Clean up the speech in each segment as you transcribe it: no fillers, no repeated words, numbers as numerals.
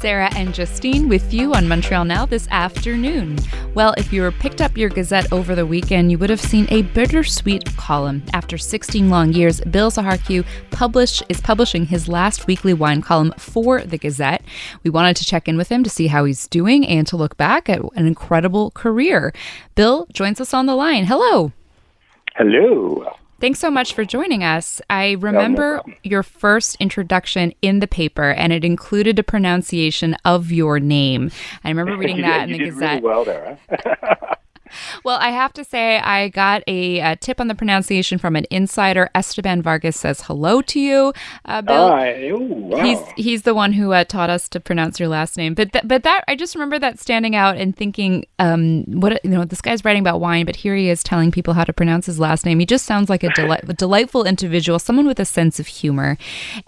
Sarah and Justine with you on Montreal Now this afternoon. Well, if you picked up your Gazette over the weekend, you would have seen a bittersweet column. After 16 long years, Bill Zacharkiw is publishing his last weekly wine column for the Gazette. We wanted to check in with him to see how he's doing and to look back at an incredible career. Bill joins us on the line. Hello. Hello. Thanks so much for joining us. I remember your first introduction in the paper, and it included a pronunciation of your name. I remember reading that in the Gazette. Really well there, huh? Well, I have to say I got a tip on the pronunciation from an insider. Esteban Vargas says hello to you, Bill. Wow. He's the one who taught us to pronounce your last name. But that I just remember that standing out and thinking, this guy's writing about wine, but here he is telling people how to pronounce his last name. He just sounds like a delightful individual, someone with a sense of humor.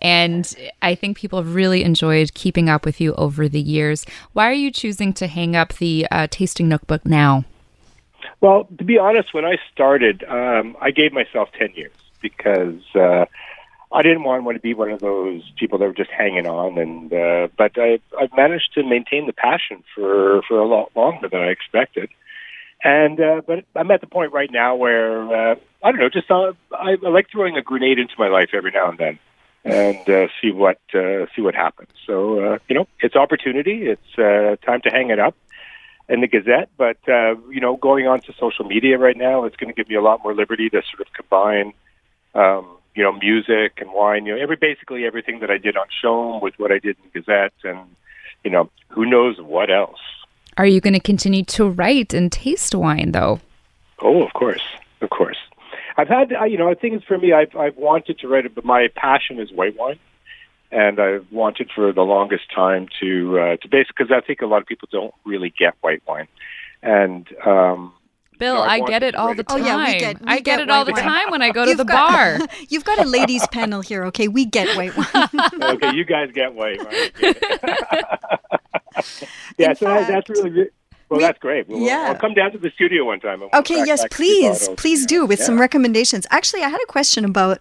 And I think people have really enjoyed keeping up with you over the years. Why are you choosing to hang up the tasting notebook now? Well, to be honest, when I started, I gave myself 10 years because I didn't want to be one of those people that were just hanging on. But I've managed to maintain the passion for a lot longer than I expected. But I'm at the point right now where, I like throwing a grenade into my life every now and then and see what happens. So, it's opportunity. It's time to hang it up in the Gazette, but, going on to social media right now, it's going to give me a lot more liberty to sort of combine, music and wine, basically everything that I did on Showm with what I did in the Gazette and, who knows what else. Are you going to continue to write and taste wine, though? Oh, of course. I've had, I think for me, I've wanted to write it, but my passion is white wine. And I've wanted for the longest time to basically, because I think a lot of people don't really get white wine. And Bill, I get it all the time. Oh, yeah, I get it all the time when I go to the bar. bar. You've got a ladies' panel here, okay? We get white wine. Okay, you guys get white wine. Yeah, that's really good. Well, that's great. I'll come down to the studio one time. Okay, yes, please do with some recommendations. Actually, I had a question about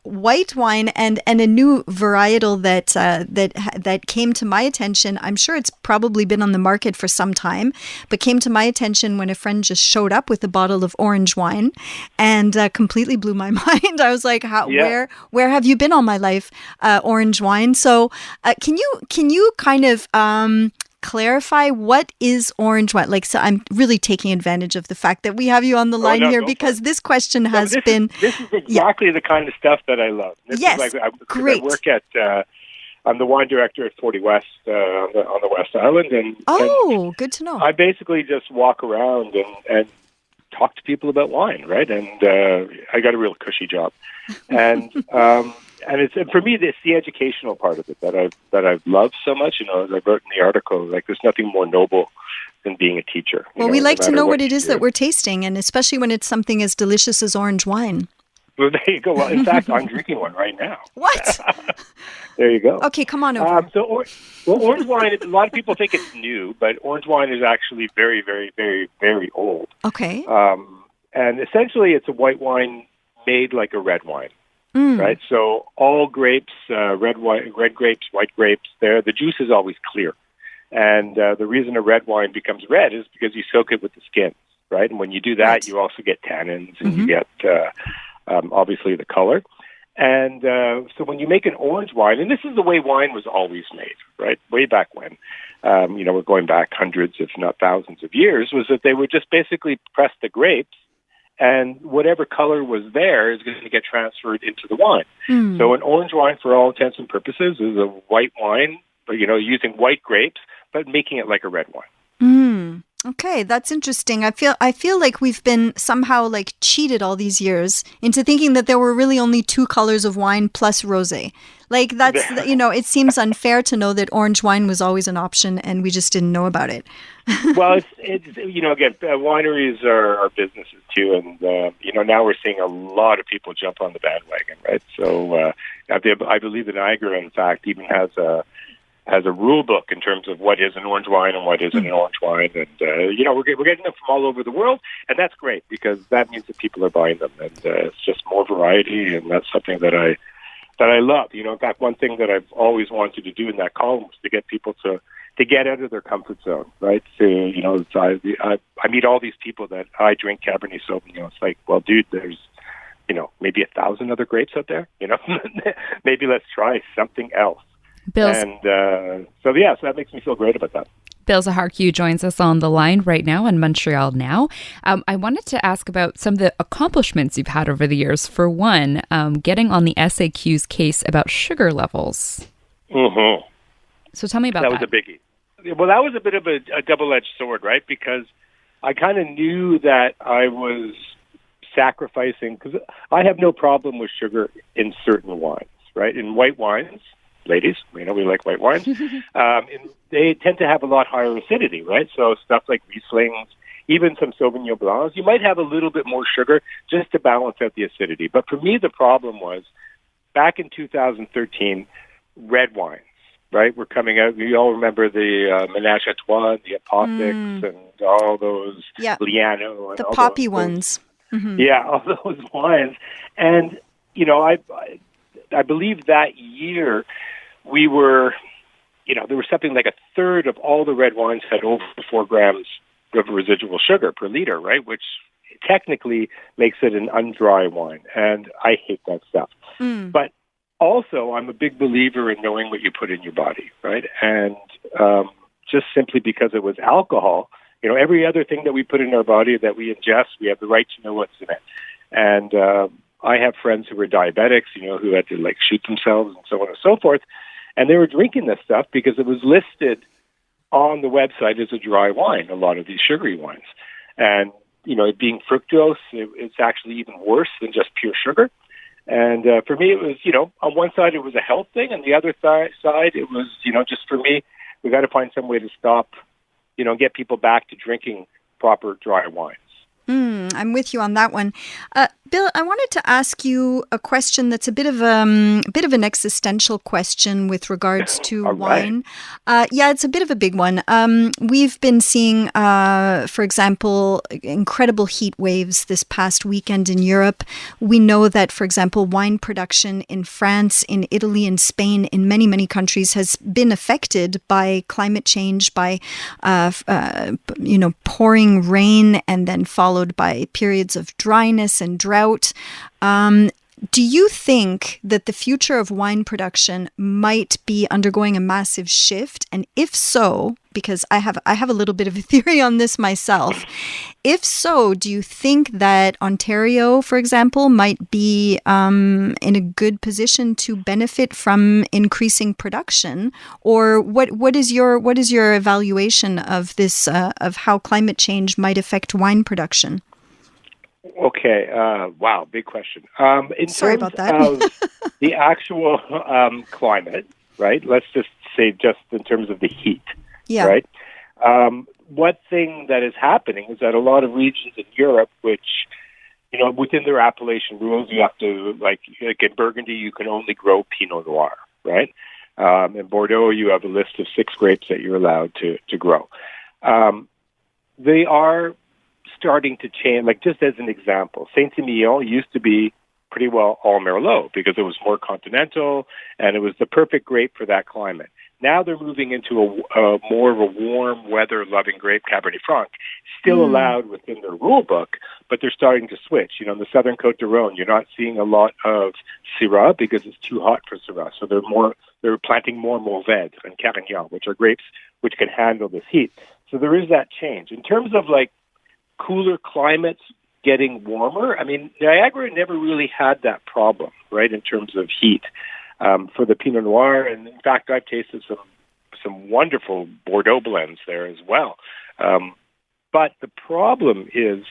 white wine and a new varietal that came to my attention. I'm sure it's probably been on the market for some time, but came to my attention when a friend just showed up with a bottle of orange wine and completely blew my mind. I was like, where have you been all my life? Orange wine. So can you kind of clarify what is orange wine? So I'm really taking advantage of the fact that we have you on the line here because this question has been... This is exactly the kind of stuff that I love. Great. I work at... I'm the wine director at 40 West on the West Island. And good to know. I basically just walk around and talk to people about wine, right? And I got a real cushy job. And... And for me, it's the educational part of it that I've loved so much. As I wrote in the article, there's nothing more noble than being a teacher. Well, we like to know what it is that we're tasting, and especially when it's something as delicious as orange wine. Well, there you go. Well, in fact, I'm drinking one right now. What? There you go. Okay, come on over. Orange wine, a lot of people think it's new, but orange wine is actually very, very, very, very old. Okay. And essentially, it's a white wine made like a red wine. Right, so all grapes, red grapes, white grapes, the juice is always clear, and the reason a red wine becomes red is because you soak it with the skins, right? And when you do that, you also get tannins, and you get obviously the color. And so when you make an orange wine, and this is the way wine was always made, right? Way back when, we're going back hundreds, if not thousands of years, was that they would just basically press the grapes. And whatever color was there is going to get transferred into the wine. So an orange wine, for all intents and purposes, is a white wine, but, using white grapes, but making it like a red wine. Okay, that's interesting. I feel like we've been somehow cheated all these years into thinking that there were really only two colors of wine plus rosé. That's it seems unfair to know that orange wine was always an option and we just didn't know about it. Well, it's again, wineries are businesses too, and now we're seeing a lot of people jump on the bandwagon, right? So I believe that Niagara, in fact, even has a rule book in terms of what is an orange wine and what isn't an orange wine, and we're getting them from all over the world, and that's great because that means that people are buying them, and it's just more variety, and that's something that that I love. In fact, one thing that I've always wanted to do in that column was to get people to get out of their comfort zone, right? So, I meet all these people that I drink Cabernet Sauvignon. It's like, well, dude, there's, maybe 1,000 other grapes out there, maybe let's try something else. And so that makes me feel great about that. Bill Zacharkiw joins us on the line right now in Montreal now. I wanted to ask about some of the accomplishments you've had over the years. For one, getting on the SAQ's case about sugar levels. Mm-hmm. So tell me about that. That was a biggie. Well, that was a bit of a double-edged sword, right? Because I kind of knew that I was sacrificing, because I have no problem with sugar in certain wines, right? In white wines, ladies, we like white wines. They tend to have a lot higher acidity, right? So stuff like Rieslings, even some Sauvignon Blancs, you might have a little bit more sugar just to balance out the acidity. But for me, the problem was back in 2013, red wines, right, were coming out. You all remember the Ménage à Trois, the Apothics, and all those Liano. And the all poppy those ones. Mm-hmm. Yeah, all those wines. And, I believe that year we were, there was something like a third of all the red wines had over 4 grams of residual sugar per liter, right? Which technically makes it an undry wine. And I hate that stuff. But also, I'm a big believer in knowing what you put in your body, right? And just simply because it was alcohol, every other thing that we put in our body that we ingest, we have the right to know what's in it. And I have friends who were diabetics, who had to shoot themselves and so on and so forth. And they were drinking this stuff because it was listed on the website as a dry wine, a lot of these sugary wines. And, it being fructose, it's actually even worse than just pure sugar. And for me, it was, on one side, it was a health thing. And the other side, it was, just for me, we got to find some way to stop, get people back to drinking proper dry wines. I'm with you on that one. Bill, I wanted to ask you a question that's a bit of an existential question with regards to wine. It's a bit of a big one. We've been seeing, for example, incredible heat waves this past weekend in Europe. We know that, for example, wine production in France, in Italy, in Spain, in many, many countries has been affected by climate change, by pouring rain and then followed by periods of dryness and drought. Do you think that the future of wine production might be undergoing a massive shift? And if so, because I have a little bit of a theory on this myself, if so, do you think that Ontario, for example, might be in a good position to benefit from increasing production? Or what is your evaluation of this of how climate change might affect wine production? Okay. Wow. Big question. Sorry about that. Of the actual climate, right? Let's just say just in terms of the heat, right? One thing that is happening is that a lot of regions in Europe, which, within their appellation rules, you have to, like in Burgundy, you can only grow Pinot Noir, right? In Bordeaux, you have a list of 6 grapes that you're allowed to grow. They are starting to change, just as an example, Saint-Emilion used to be pretty well all Merlot because it was more continental and it was the perfect grape for that climate. Now they're moving into a more of a warm weather-loving grape, Cabernet Franc, still allowed within their rule book, but they're starting to switch. In the southern Côte d'Aron, you're not seeing a lot of Syrah because it's too hot for Syrah. So they're planting more Mourvèdre and Carignan, which are grapes which can handle this heat. So there is that change. In terms of cooler climates getting warmer, Niagara never really had that problem, right, in terms of heat for the Pinot Noir. And in fact, I've tasted some wonderful Bordeaux blends there as well. But the problem is,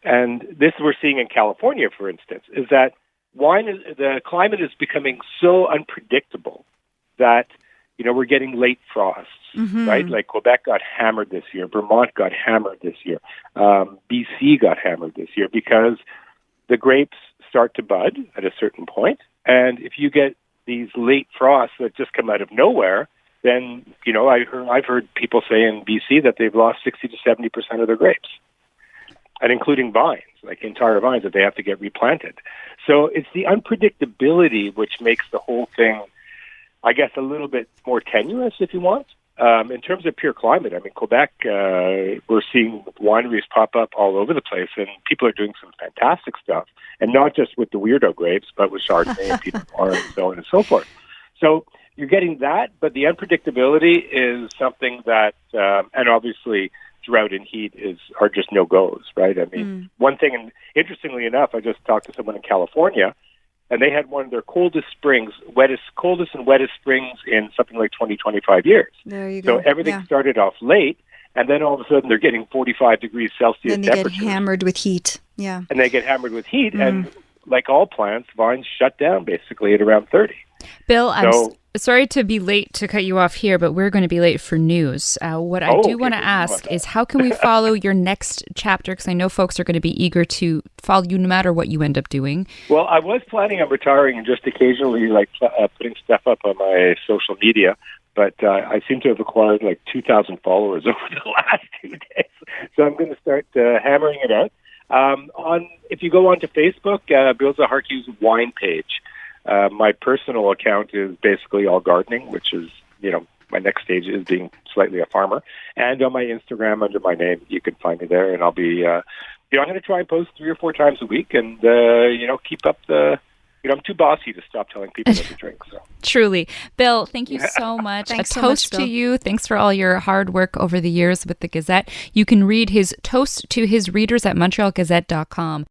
and this we're seeing in California, for instance, is that the climate is becoming so unpredictable that we're getting late frosts, right? Like Quebec got hammered this year. Vermont got hammered this year. BC got hammered this year because the grapes start to bud at a certain point. And if you get these late frosts that just come out of nowhere, then, I've heard people say in BC that they've lost 60 to 70% of their grapes. and including vines, like entire vines that they have to get replanted. So it's the unpredictability which makes the whole thing, I guess, a little bit more tenuous, if you want. In terms of pure climate, I mean, Quebec, we're seeing wineries pop up all over the place, and people are doing some fantastic stuff, and not just with the weirdo grapes, but with Chardonnay and Pinot Noir and so on and so forth. So you're getting that, but the unpredictability is something that, and obviously drought and heat are just no-goes, right? I mean, one thing, and interestingly enough, I just talked to someone in California, and they had one of their coldest and wettest springs in something like 20, 25 years. There you go. So everything started off late, and then all of a sudden they're getting 45 degrees Celsius temperatures. Then they get hammered with heat. Yeah. And they get hammered with heat, and like all plants, vines shut down basically at around 30. Bill, I'm sorry to be late to cut you off here, but we're going to be late for news. What I do want to ask is, how can we follow your next chapter? Because I know folks are going to be eager to follow you no matter what you end up doing. Well, I was planning on retiring and just occasionally putting stuff up on my social media, but I seem to have acquired 2,000 followers over the last 2 days. So I'm going to start hammering it out. If you go onto Facebook, Bill Zacharkiw's wine page. My personal account is basically all gardening, which is, my next stage is being slightly a farmer. And on my Instagram, under my name, you can find me there. And I'll be, I'm going to try and post 3 or 4 times a week and, keep up I'm too bossy to stop telling people what to drink. So. Truly. Bill, thank you so much. Thanks a so toast much, to you. Thanks for all your hard work over the years with the Gazette. You can read his toast to his readers at montrealgazette.com.